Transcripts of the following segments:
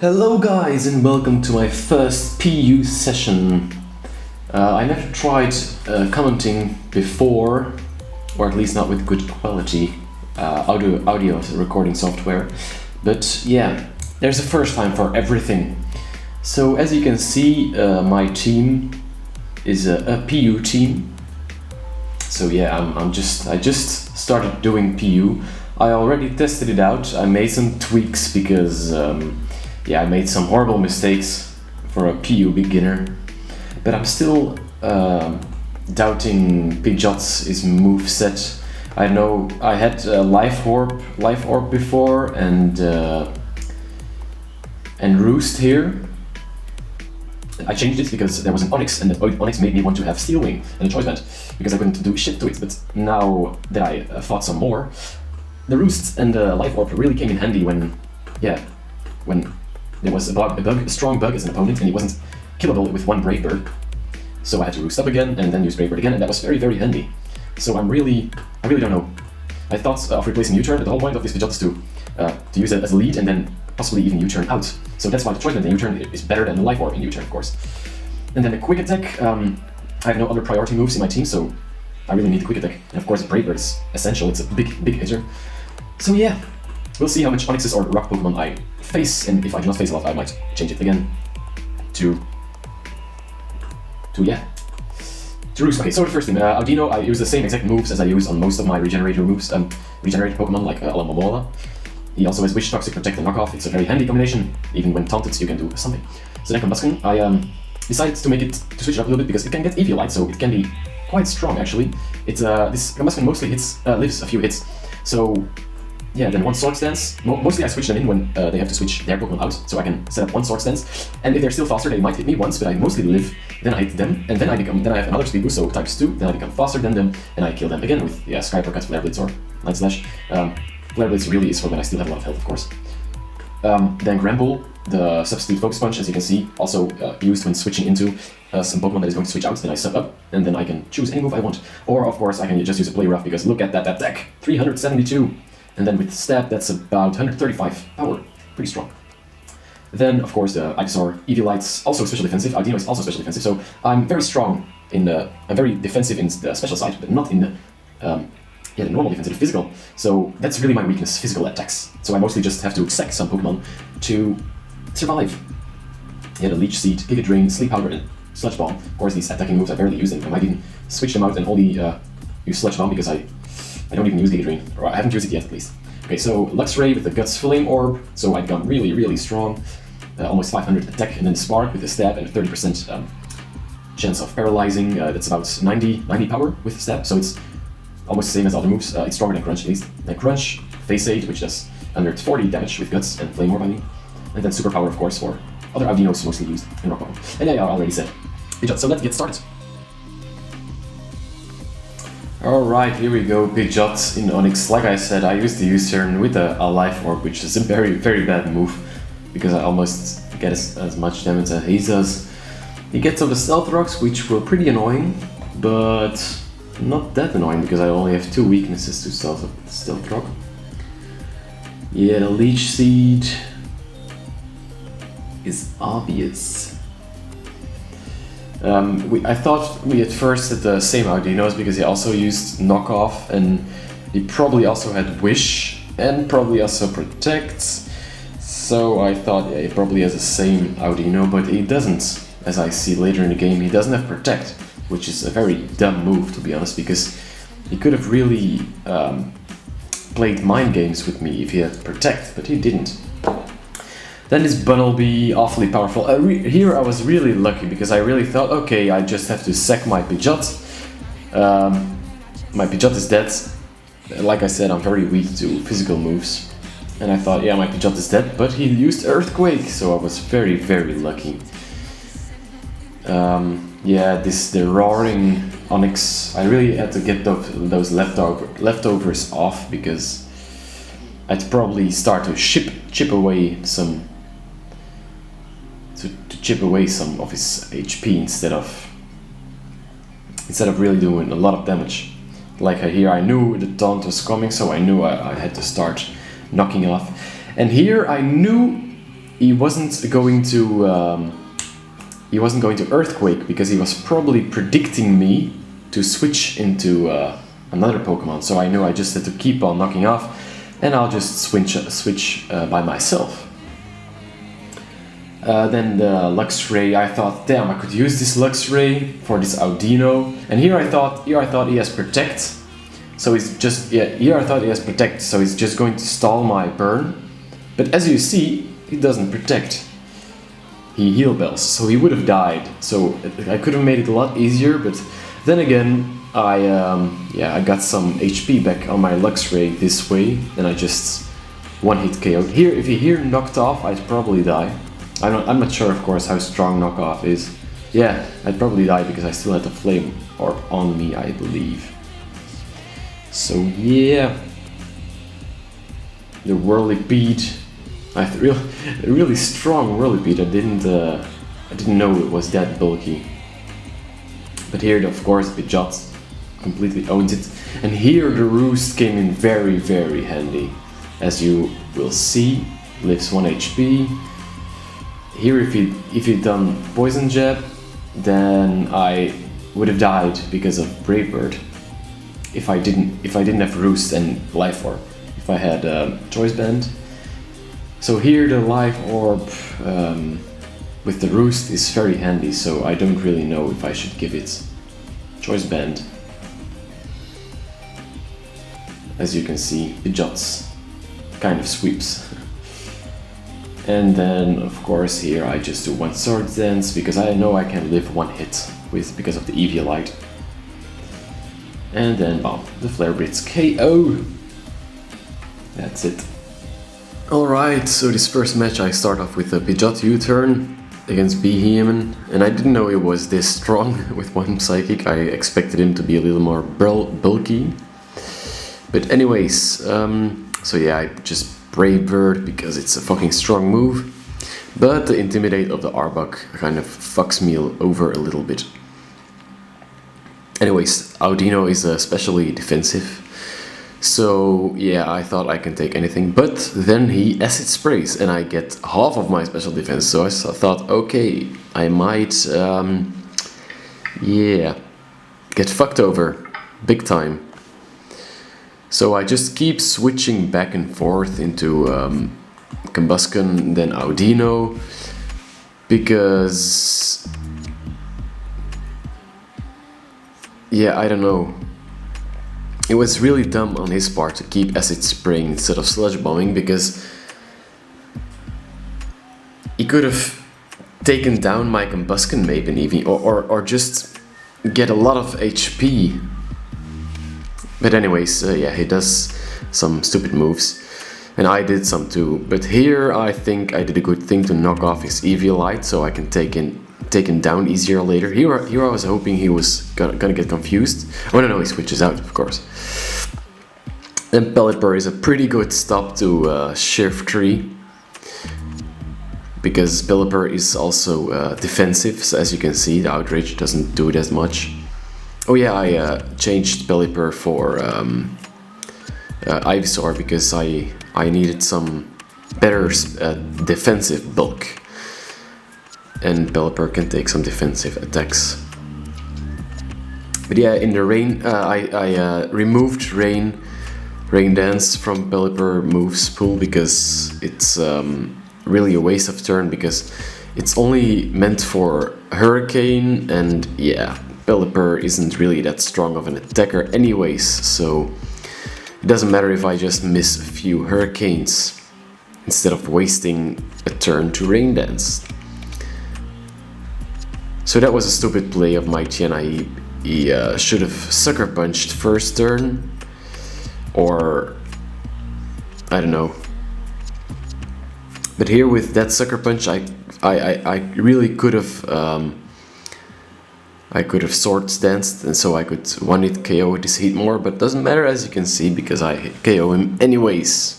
Hello guys and welcome to my first PU session. I never tried commenting before, or at least not with good quality audio recording software, but yeah, there's a first time for everything. So as you can see, my team is a PU team. So yeah, I just started doing PU. I already tested it out. I made some tweaks because I made some horrible mistakes for a PU beginner, but I'm still doubting Pidgeot's moveset. I know I had Life Orb before and Roost here. I changed it because there was an Onix, and the Onix made me want to have Steel Wing and a Choice Band because I couldn't do shit to it. But now that I fought some more, the Roost and the Life Orb really came in handy when there was a strong bug as an opponent, and he wasn't killable with one Brave Bird. So I had to Roost up again and then use Brave Bird again, and that was very, very handy. So I really don't know. I thought of replacing U-turn, but the whole point of this Pidgeot is to use it as a lead and then possibly even U-turn out. So that's why the Choice Band in U-turn is better than the Life Orb in U-turn, of course. And then the Quick Attack, I have no other priority moves in my team, so I really need the Quick Attack. And of course, Brave Bird is essential. It's a big hitter. So yeah, we'll see how much Onixes or Rock Pokemon I face, and if I do not face a lot, I might change it again to Roost. Okay, so the first thing, Audino, I use the same exact moves as I use on most of my regenerated Pokemon like Alamomola. He also has Wish, Toxic, Protect, and Knockoff. It's a very handy combination. Even when taunted, you can do something. So then Combustion, I decided to switch it up a little bit because it can get Eviolite, so it can be quite strong actually. This Combustion mostly lives a few hits. So yeah, then one Sword Stance. Mostly I switch them in when they have to switch their Pokemon out, so I can set up one Sword Stance. And if they're still faster, they might hit me once, but I mostly live. Then I hit them, and then I have another speed boost, so ×2. Then I become faster than them, and I kill them again with Sky Uppercut, Flare Blitz, or Night Slash. Flare Blitz really is for when I still have a lot of health, of course. Then Gramble, the substitute Focus Punch, as you can see, also used when switching into some Pokemon that is going to switch out. Then I sub up, and then I can choose any move I want. Or of course I can just use a Play Rough, because look at that attack, 372. And then with Stab, that's about 135 power, pretty strong. Then, of course, the Ivysaur Eviolite's also special defensive. Audino is also special defensive, so I'm very strong I'm very defensive in the special side, but not in the normal defensive, the physical. So that's really my weakness, physical attacks. So I mostly just have to sack some Pokemon to survive. Yeah, the Leech Seed, Giga Drain, Sleep Powder, and Sludge Bomb. Of course, these attacking moves I barely use them. I might even switch them out and only use Sludge Bomb because I don't even use Giga Drain, or I haven't used it yet at least. Okay, so Luxray with the Guts Flame Orb, so I become really, really strong. Almost 500 attack, and then Spark with the Stab and a 30% chance of paralyzing. That's about 90 power with the Stab, so it's almost the same as other moves. It's stronger than Crunch at least. Then Crunch, Face Aid, which does under 40 damage with Guts and Flame Orb, I mean. And then Superpower, of course, for other Audinos mostly used in Rock Pokemon. And yeah, I already said. So let's get started. Alright, here we go, Pidgeot in Onix. Like I said, I used the U-turn with a Life Orb, which is a very, very bad move, because I almost get as much damage as he does. He gets some of the Stealth Rocks, which were pretty annoying, but not that annoying, because I only have 2 weaknesses to Stealth Rock. Yeah, the Leech Seed is obvious. I thought we at first had the same Audinos because he also used Knockoff, and he probably also had Wish and probably also Protect. So I thought, yeah, he probably has the same Audino, but he doesn't. As I see later in the game, he doesn't have Protect, which is a very dumb move, to be honest, because he could have really played mind games with me if he had Protect, but he didn't. Then this Bunnelby, awfully powerful. Here I was really lucky because I really thought, okay, I just have to sack my Pidgeot. My Pidgeot is dead. Like I said, I'm very weak to physical moves. And I thought, yeah, my Pidgeot is dead, but he used Earthquake, so I was very, very lucky. Yeah, the Roaring Onix, I really had to get those leftovers off because I'd probably start to chip away some of his HP instead of really doing a lot of damage. Like here, I knew the taunt was coming, so I knew I had to start knocking off. And here I knew he wasn't going to Earthquake because he was probably predicting me to switch into another Pokemon. So I knew I just had to keep on knocking off, and I'll just switch by myself. Then the Luxray, I thought, damn, I could use this Luxray for this Audino. And here I thought he has Protect. So he's just, here I thought he has Protect, so he's just going to stall my burn. But as you see, he doesn't Protect. He Heal Bells, so he would have died. So I could have made it a lot easier, but then again, I got some HP back on my Luxray this way, and I just one-hit KO'd. Here, if he here knocked off, I'd probably die. I'm not sure, of course, how strong knockoff is. Yeah, I'd probably die because I still had the Flame Orb on me, I believe. So yeah, the Whirlipede. I have a really strong Whirlipede. I didn't know it was that bulky. But here, of course, the Pidgeot completely owns it. And here the Roost came in very, very handy. As you will see, lives 1 HP. Here, if he'd done Poison Jab, then I would have died because of Brave Bird. If I didn't have Roost and Life Orb. If I had Choice Band. So here the Life Orb with the Roost is very handy. So I don't really know if I should give it Choice Band. As you can see, Pidgeot's kind of sweeps. And then, of course, here I just do 1 Sword Dance because I know I can live 1 hit because of the Eviolite. And then, the Flare Blitz KO. That's it. Alright, so this first match I start off with a Pidgeot U-turn against Behemoth, and I didn't know it was this strong with 1 Psychic. I expected him to be a little more bulky. But anyways, so yeah, I just Brave Bird because it's a fucking strong move, but the Intimidate of the Arbok kind of fucks me over a little bit. Anyways, Audino is especially defensive, so yeah, I thought I can take anything, but then he Acid Sprays and I get half of my special defense, so I thought, okay, I might, get fucked over, big time. So I just keep switching back and forth into Combusken, then Audino, because, yeah, I don't know. It was really dumb on his part to keep Acid Spraying instead of Sludge Bombing, because he could have taken down my Combusken maybe, or just get a lot of HP. But anyways, yeah, he does some stupid moves, and I did some too. But here I think I did a good thing to knock off his Eviolite, so I can take him down easier later. Here I was hoping he was gonna get confused. Oh no, he switches out, of course. Then Pelipper is a pretty good stop to Shift-3, because Pelipper is also defensive, so as you can see, the Outrage doesn't do it as much. Oh yeah, I changed Pelipper for Ivysaur because I needed some better defensive bulk. And Pelipper can take some defensive attacks. But yeah, in the Rain, I removed Rain Dance from Pelipper moves pool because it's really a waste of turn, because it's only meant for Hurricane, and yeah, Pelipper isn't really that strong of an attacker anyways, so it doesn't matter if I just miss a few Hurricanes instead of wasting a turn to Rain Dance. So that was a stupid play of Mike Tiana. He should have Sucker Punched first turn, or I don't know. But here with that Sucker Punch, I really could have Sword Danced, and so I could 1-hit KO this Heatmore, but doesn't matter, as you can see, because I KO him anyways.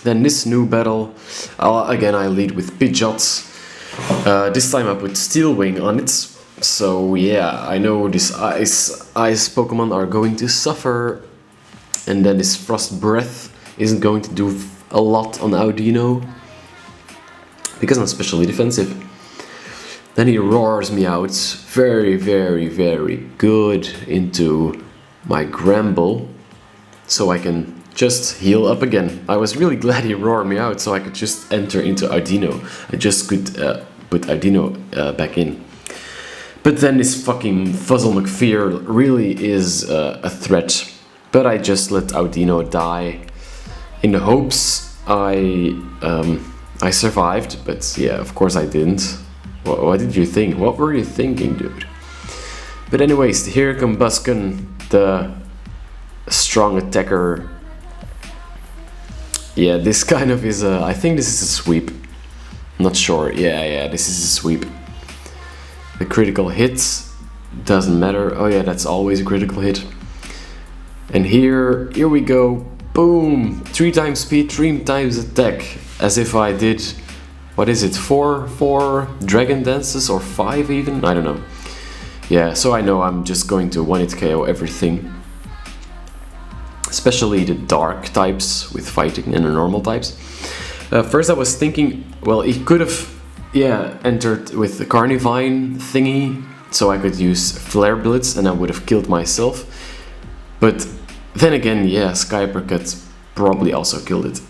Then this new battle, again I lead with Pidgeot. This time I put Steel Wing on it, so yeah, I know this ice Pokemon are going to suffer. And then this Frost Breath isn't going to do a lot on Audino because I'm especially defensive. Then he roars me out very, very, very good into my Gramble, so I can just heal up again. I was really glad he roared me out so I could just enter into Audino. I just could put Audino back in. But then this fucking Fuzzle McPhear really is a threat. But I just let Audino die in the hopes I survived. But yeah, of course I didn't. What did you think? What were you thinking, dude? But anyways, here comes Buskin, the strong attacker. Yeah, this kind of is a... I think this is a sweep. Not sure. Yeah, this is a sweep. The critical hits doesn't matter. Oh yeah, that's always a critical hit. And here we go. Boom! 3 times speed, 3 times attack. As if I did... What is it? 4 Dragon Dances or 5 even? I don't know. Yeah, so I know I'm just going to 1-hit KO everything. Especially the dark types with fighting and the normal types. First I was thinking, well, he could have, entered with the Carnivine thingy, so I could use Flare Blitz and I would have killed myself. But then again, Sky Uppercut probably also killed it.